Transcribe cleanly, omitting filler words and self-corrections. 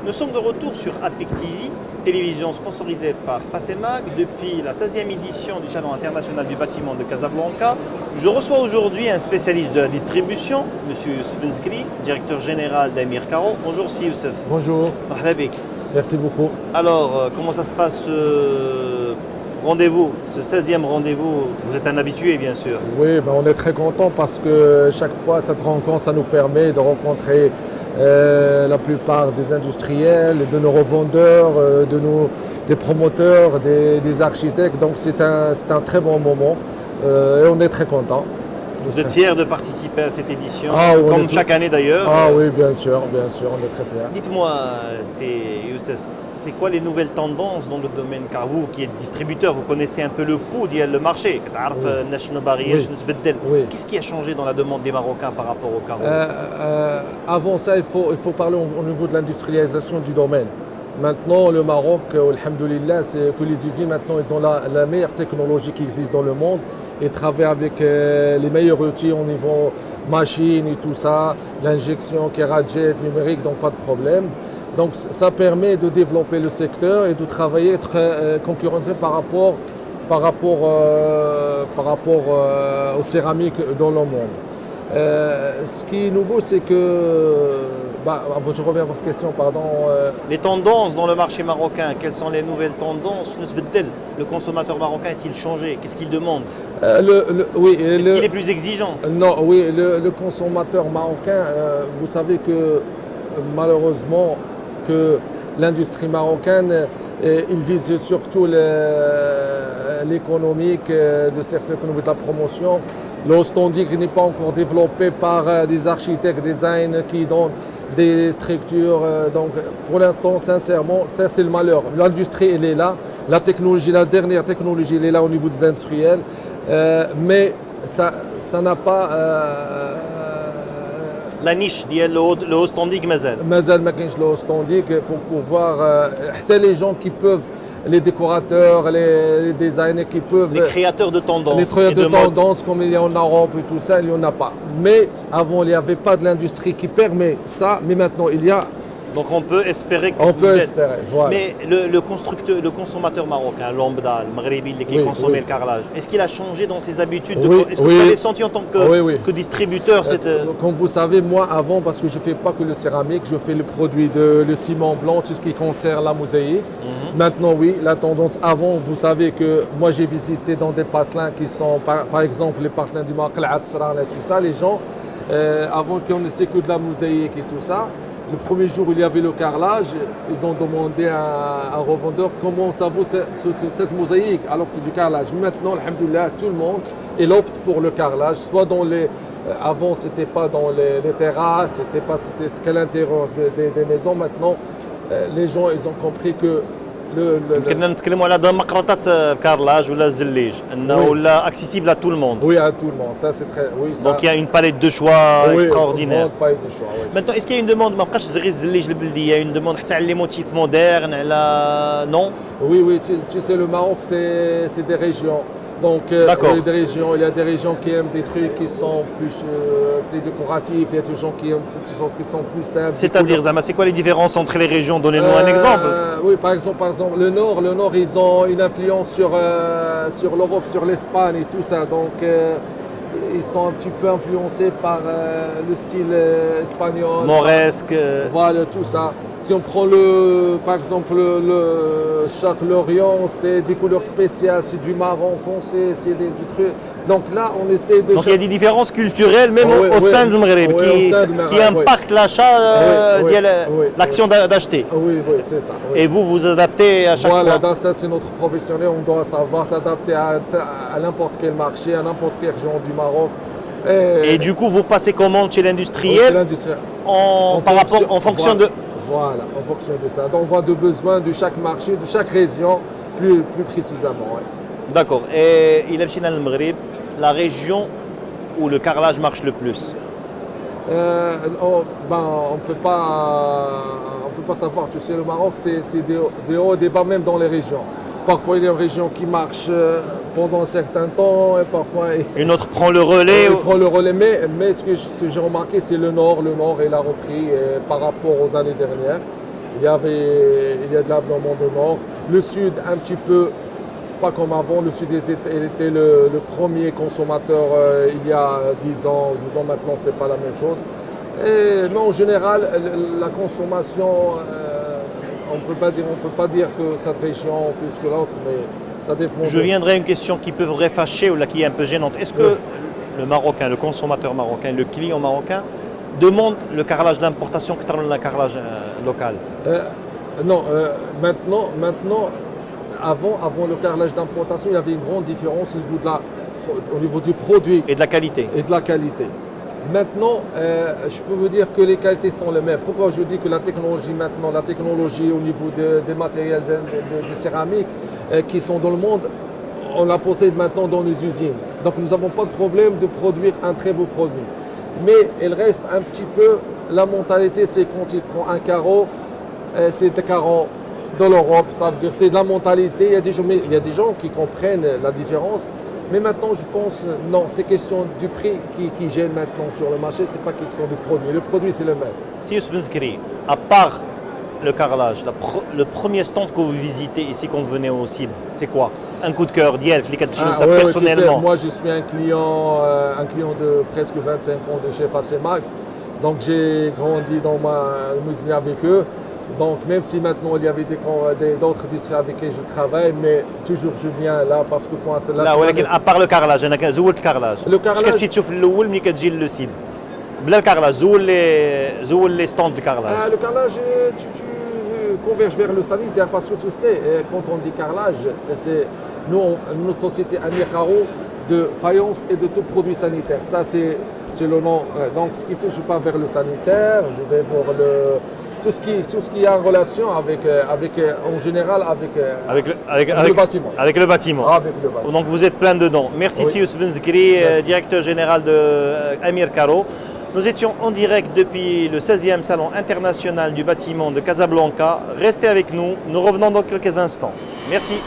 Nous sommes de retour sur Atpic TV, télévision sponsorisée par Facemag depuis la 16e édition du Salon international du bâtiment de Casablanca. Je reçois aujourd'hui un spécialiste de la distribution, M. Youssef Benzkri, directeur général d'Amir Caro. Bonjour Si Youssef. Bonjour. Marhaba. Merci beaucoup. Alors, comment ça se passe ce rendez-vous, ce 16e rendez-vous? Vous êtes un habitué, bien sûr. Oui, on est très content parce que chaque fois, cette rencontre, ça nous permet de rencontrer la plupart des industriels, de nos revendeurs, des promoteurs, des architectes. Donc c'est un très bon moment et on est très content. Vous êtes fiers de participer à cette édition, comme chaque année d'ailleurs? Ah oui, bien sûr, on est très fiers. Dites-moi, Youssef, c'est quoi les nouvelles tendances dans le domaine? Car vous, qui êtes distributeur, vous connaissez un peu le pouls du marché. Oui. Qu'est-ce qui a changé dans la demande des Marocains par rapport au carreau? Avant ça, il faut parler au niveau de l'industrialisation du domaine. Maintenant, le Maroc, alhamdoulilah, c'est que les usines, maintenant, ils ont la meilleure technologie qui existe dans le monde et travaillent avec les meilleurs outils au niveau machine et tout ça, l'injection, Kerajet, numérique, donc pas de problème. Donc ça permet de développer le secteur et de travailler, être concurrentiel par rapport aux céramiques dans le monde. Ce qui est nouveau, c'est que, je reviens à votre question, pardon. Les tendances dans le marché marocain, quelles sont les nouvelles tendances? Le consommateur marocain a-t-il changé? Qu'est-ce qu'il demande? Est-ce qu'il est plus exigeant? Non, oui, le consommateur marocain, vous savez que malheureusement, que l'industrie marocaine, il vise surtout l'économique, de certaines économies de la promotion. Le standing n'est pas encore développé par des architectes design qui donnent des structures. Donc pour l'instant, sincèrement, ça c'est le malheur. L'industrie, elle est là. La technologie, la dernière technologie, elle est là au niveau des industriels. Mais ça n'a pas... la niche, le haut standing, mazal. Mazal ma كاينش le haut standing pour pouvoir... les gens qui peuvent, les décorateurs, les designers qui peuvent... Les créateurs de tendances. Les créateurs de tendances comme il y a en Europe et tout ça, il n'y en a pas. Mais avant, il n'y avait pas de l'industrie qui permet ça, mais maintenant il y a... Donc on peut espérer que voilà. Mais le consommateur marocain, lambda, le maghribi qui consomme le carrelage, est-ce qu'il a changé dans ses habitudes? Est-ce que vous avez senti en tant que distributeur Comme vous savez, moi avant, parce que je ne fais pas que le céramique, je fais le produit le ciment blanc, tout ce qui concerne la mosaïque. Maintenant oui, la tendance avant, vous savez que moi j'ai visité dans des patelins qui sont, par exemple les patelins du Maroc, et tout ça, les gens, avant qu'on ne sait que de la mosaïque et tout ça, le premier jour, il y avait le carrelage. Ils ont demandé à un revendeur comment ça vaut cette mosaïque, alors que c'est du carrelage. Maintenant, alhamdoulilah, tout le monde il opte pour le carrelage. Soit dans les... Avant, c'était pas dans les terrasses, c'était qu'à l'intérieur des maisons. Maintenant, les gens, ils ont compris que كنا نتكلموا على مقرطات الكارلاج ولا الزليج انه ولا accessible à tout le monde. Oui, à tout le monde. Ça c'est très ça. Donc il y a une palette de choix extraordinaire. Une palette de choix. Oui. Maintenant est-ce qu'il y a une demande ما بقاش غير الزليج البلديه, il y a une demande حتى على les motifs modernes على non? Oui, tu sais le Maroc c'est des régions. Donc il y a des régions qui aiment des trucs qui sont plus décoratifs, il y a des gens qui aiment des choses qui sont plus simples. C'est-à-dire, Zama, c'est quoi les différences entre les régions? Donnez-nous un exemple. Oui, par exemple, le Nord, ils ont une influence sur l'Europe, sur l'Espagne et tout ça. Donc ils sont un petit peu influencés par le style espagnol. Mauresque. Voilà, tout ça. Si on prend par exemple le Charles-Lorient, c'est des couleurs spéciales, c'est du marron foncé, c'est du truc. Donc là, on essaie de... Donc il y a des différences culturelles même au sein du Maghreb qui impactent l'achat, l'action d'acheter. Oui, c'est ça. Oui. Et vous adaptez à chaque fois. Voilà, dans ça c'est notre professionnel, on doit savoir s'adapter à n'importe quel marché, à n'importe quelle région du Maroc. Et du coup, vous passez commande chez l'industriel en fonction de... Voilà, en fonction de ça. Donc on voit de besoins de chaque marché, de chaque région, plus précisément. Ouais. D'accord. Et il est le Maghreb, la région où le carrelage marche le plus? On peut pas savoir. Tu sais, le Maroc, c'est des hauts et des bas même dans les régions. Parfois, il y a une région qui marche pendant un certain temps et parfois... Une autre prend le relais. Prend le relais, mais ce que j'ai remarqué, c'est le Nord. Le Nord, il a repris par rapport aux années dernières. il y a de l'ameublement de nord. Le sud, un petit peu, pas comme avant. Le sud, il était le premier consommateur il y a 10 ans, 12 ans. Maintenant, c'est pas la même chose. Mais en général, la consommation, on peut pas dire que cette région plus que l'autre, mais ça dépend. Je viendrai à une question qui peut vous fâcher ou là qui est un peu gênante. Est-ce que le Marocain, le consommateur marocain, le client marocain demande le carrelage d'importation que le carrelage local? Non, maintenant, avant le carrelage d'importation, il y avait une grande différence au niveau du produit Et de la qualité. et de la qualité. Maintenant, je peux vous dire que les qualités sont les mêmes. Pourquoi je dis que la technologie au niveau des matériels de céramique qui sont dans le monde, on la possède maintenant dans les usines. Donc nous n'avons pas de problème de produire un très beau produit. Mais il reste un petit peu, la mentalité, c'est quand il prend un carreau, c'est des carreaux dans l'Europe, ça veut dire c'est de la mentalité. Il y a des gens qui comprennent la différence. Mais maintenant, je pense, non, c'est question du prix qui gêne maintenant sur le marché, c'est pas question du produit. Le produit, c'est le même. Si Youssef Benzkri, à part le carrelage, le premier stand que vous visitez ici quand vous venez au CIB, c'est quoi? Un coup de cœur d'Yelf, personnellement. Moi, je suis un client de presque 25 ans de chez Fassemag. Donc, j'ai grandi dans ma usine avec eux. Donc, même si maintenant il y avait d'autres industries avec qui je travaille, mais toujours je viens là parce que moi, c'est là. لا ولكن ابار لو كارلاج انا زولت الكارلاج لو كارلاج. اش كتمشي تشوف الاول ملي كتجي للسيب بلا الكارلاج زول لي ستوند الكارلاج. Le carrelage, tu converges vers le sanitaire parce que tu sais, quand on dit carrelage, c'est nous société Amir Caro de faïence et de tout produit sanitaire. Ça, c'est le nom. Donc, ce qui fait que je pars vers le sanitaire, je vais voir tout ce qui est en relation en général avec le bâtiment. Avec le bâtiment. Avec le bâtiment. Donc vous êtes plein dedans. Merci Oui. Youssef Benzkri, directeur général de Amir Caro. Nous étions en direct depuis le 16e Salon international du bâtiment de Casablanca. Restez avec nous, nous revenons dans quelques instants. Merci.